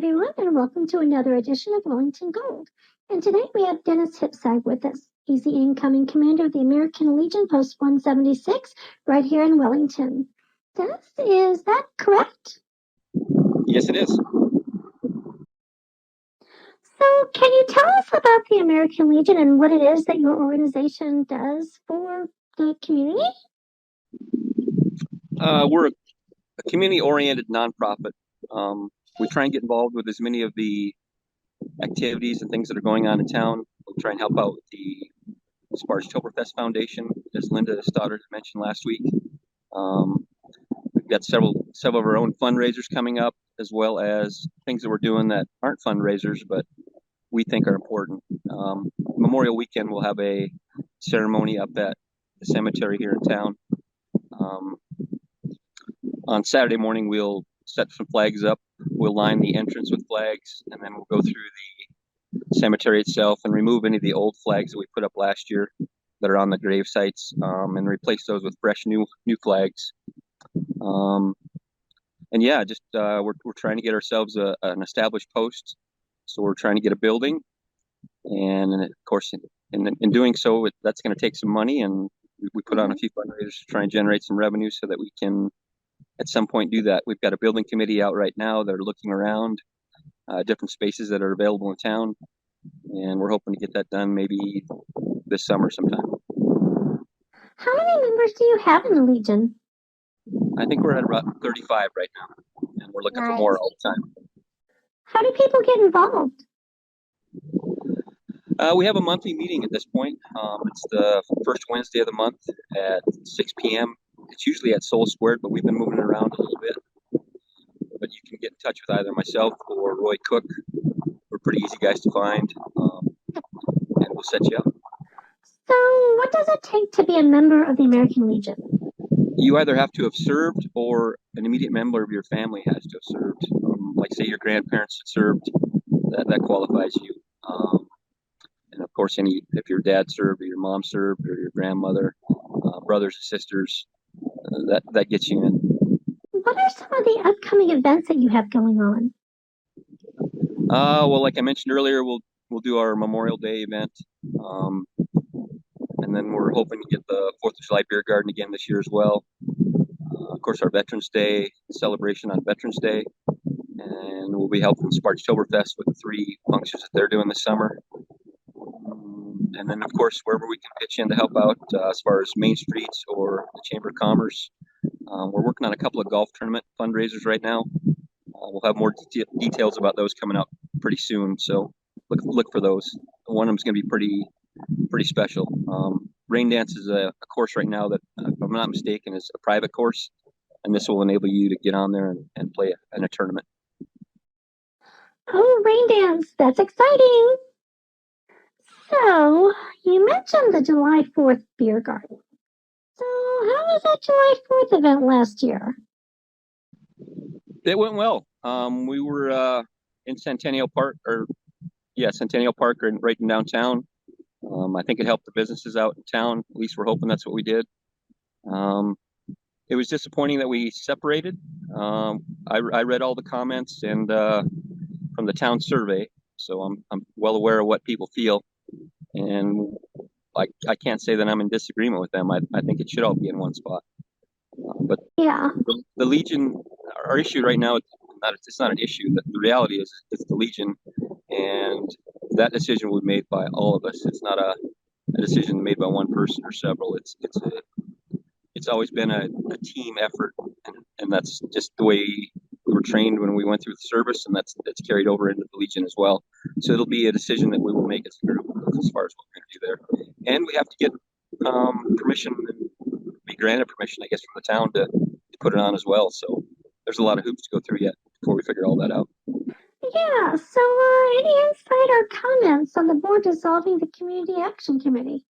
everyone, and welcome to another edition of Wellington Gold. And today we have Dennis Hipsag with us. He's the incoming commander of the American Legion, Post 176, right here in Wellington. Dennis, is that correct? Yes, it is. So, can you tell us about the American Legion and what it is that your organization does for the community? We're a community-oriented nonprofit. We try and get involved with as many of the activities and things that are going on in town. We try and help out with the Sparktoberfest Foundation, as Linda Stoddard mentioned last week. We've got several of our own fundraisers coming up, as well as things that we're doing that aren't fundraisers, but we think are important. Memorial Weekend, we'll have a ceremony up at the cemetery here in town. On Saturday morning, we'll set some flags up. We'll line the entrance with flags, and then we'll go through the cemetery itself and remove any of the old flags that we put up last year that are on the grave sites, and replace those with fresh new flags. And yeah, just we're trying to get ourselves an established post. So we're trying to get a building, and of course, in doing so, that's going to take some money, and we put on a few fundraisers to try and generate some revenue so that we can at some point do that. We've got a building committee out right now that are looking around different spaces that are available in town, and we're hoping to get that done maybe this summer sometime. How many members do you have in the Legion? I think we're at about 35 right now, and we're looking for more all the time. How do people get involved? We have a monthly meeting at this point. It's the first Wednesday of the month at 6 p.m. It's usually at Soul Squared, but we've been moving it around a little bit. But you can get in touch with either myself or Roy Cook. We're pretty easy guys to find, and we'll set you up. So, what does it take to be a member of the American Legion? You either have to have served, or an immediate member of your family has to have served. Like, say your grandparents had served, that qualifies you. And of course, if your dad served, or your mom served, or your grandmother, brothers and sisters, that gets you in. What are some of the upcoming events that you have going on? Well, like I mentioned earlier, we'll do our Memorial Day event, and then we're hoping to get the 4th of July beer garden again this year as well. Of course, our Veterans Day celebration on Veterans Day, and we'll be helping Sparktoberfest with the 3 functions that they're doing this summer. And then, of course, wherever we can pitch in to help out, as far as Main Streets or the Chamber of Commerce. We're working on a couple of golf tournament fundraisers right now. We'll have more details about those coming up pretty soon, so look for those. One of them is going to be pretty special. Rain Dance is a course right now that, if I'm not mistaken, is a private course, and this will enable you to get on there and play in a tournament. Oh, Rain Dance, that's exciting! So, you mentioned the July 4th beer garden. So, how was that July 4th event last year? It went well. We were in Centennial Park, right in downtown. I think it helped the businesses out in town. At least we're hoping that's what we did. It was disappointing that we separated. I read all the comments and from the town survey, so I'm well aware of what people feel. And I can't say that I'm in disagreement with them. I think it should all be in one spot. But yeah, the Legion, our issue right now, it's not an issue. The reality is it's the Legion, and that decision will be made by all of us. It's not a decision made by one person or several. It's always been a team effort, and that's just the way we were trained when we went through the service, and that's carried over into the Legion as well. So it'll be a decision that we will make as a group as far as what we're going to do there. And we have to get permission, and be granted permission, I guess, from the town to put it on as well. So there's a lot of hoops to go through yet before we figure all that out. Yeah, so any insight or comments on the board dissolving the Community Action Committee?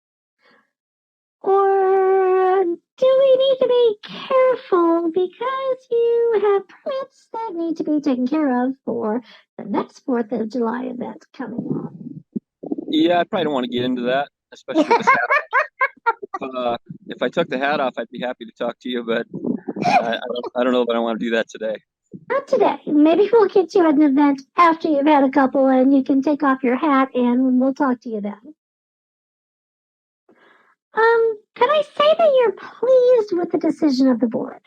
Or do we need to be careful because you have permits that need to be taken care of for the next 4th of July event coming on? Yeah, I probably don't want to get into that, especially with this hat. If I took the hat off, I'd be happy to talk to you, but I don't know if I want to do that today. Not today. Maybe we'll get you at an event after you've had a couple and you can take off your hat and we'll talk to you then. Could I say that you're pleased with the decision of the board?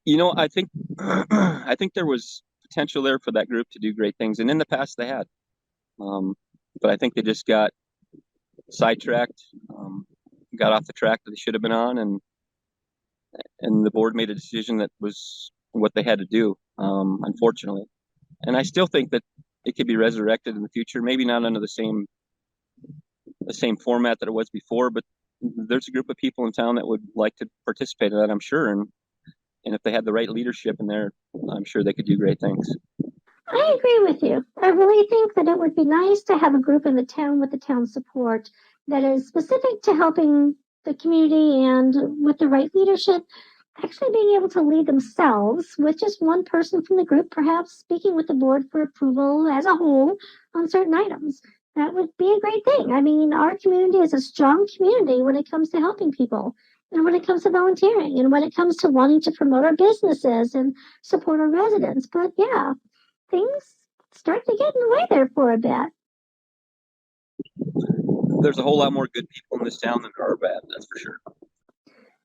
I think I think there was potential there for that group to do great things, and in the past they had. But I think they just got sidetracked, got off the track that they should have been on, and the board made a decision that was what they had to do, unfortunately. And I still think that it could be resurrected in the future, maybe not under the same format that it was before, but there's a group of people in town that would like to participate in that, I'm sure. And if they had the right leadership in there, I'm sure they could do great things. I agree with you. I really think that it would be nice to have a group in the town with the town support that is specific to helping the community and with the right leadership, actually being able to lead themselves with just one person from the group, perhaps speaking with the board for approval as a whole on certain items. That would be a great thing. I mean, our community is a strong community when it comes to helping people and when it comes to volunteering and when it comes to wanting to promote our businesses and support our residents. But yeah, things start to get in the way there for a bit. There's a whole lot more good people in this town than there are bad, that's for sure.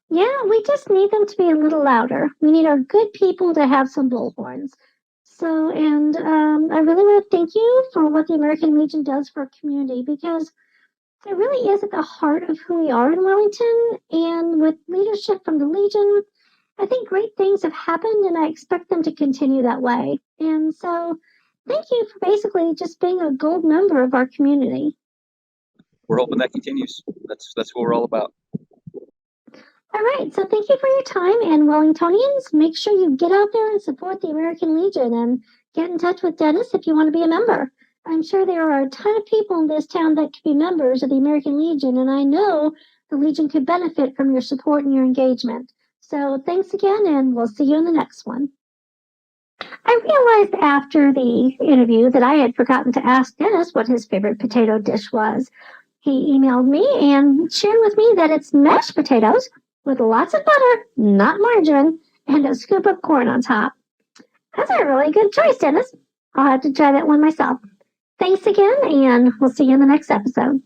Yeah, we just need them to be a little louder. We need our good people to have some bullhorns. So, and I really want to thank you for what the American Legion does for our community, because it really is at the heart of who we are in Wellington. And with leadership from the Legion, I think great things have happened, and I expect them to continue that way. And so, thank you for basically just being a gold member of our community. We're hoping that continues. That's what we're all about. All right, so thank you for your time, and Wellingtonians, make sure you get out there and support the American Legion and get in touch with Dennis if you want to be a member. I'm sure there are a ton of people in this town that could be members of the American Legion, and I know the Legion could benefit from your support and your engagement. So thanks again, and we'll see you in the next one. I realized after the interview that I had forgotten to ask Dennis what his favorite potato dish was. He emailed me and shared with me that it's mashed potatoes with lots of butter, not margarine, and a scoop of corn on top. That's a really good choice, Dennis. I'll have to try that one myself. Thanks again, and we'll see you in the next episode.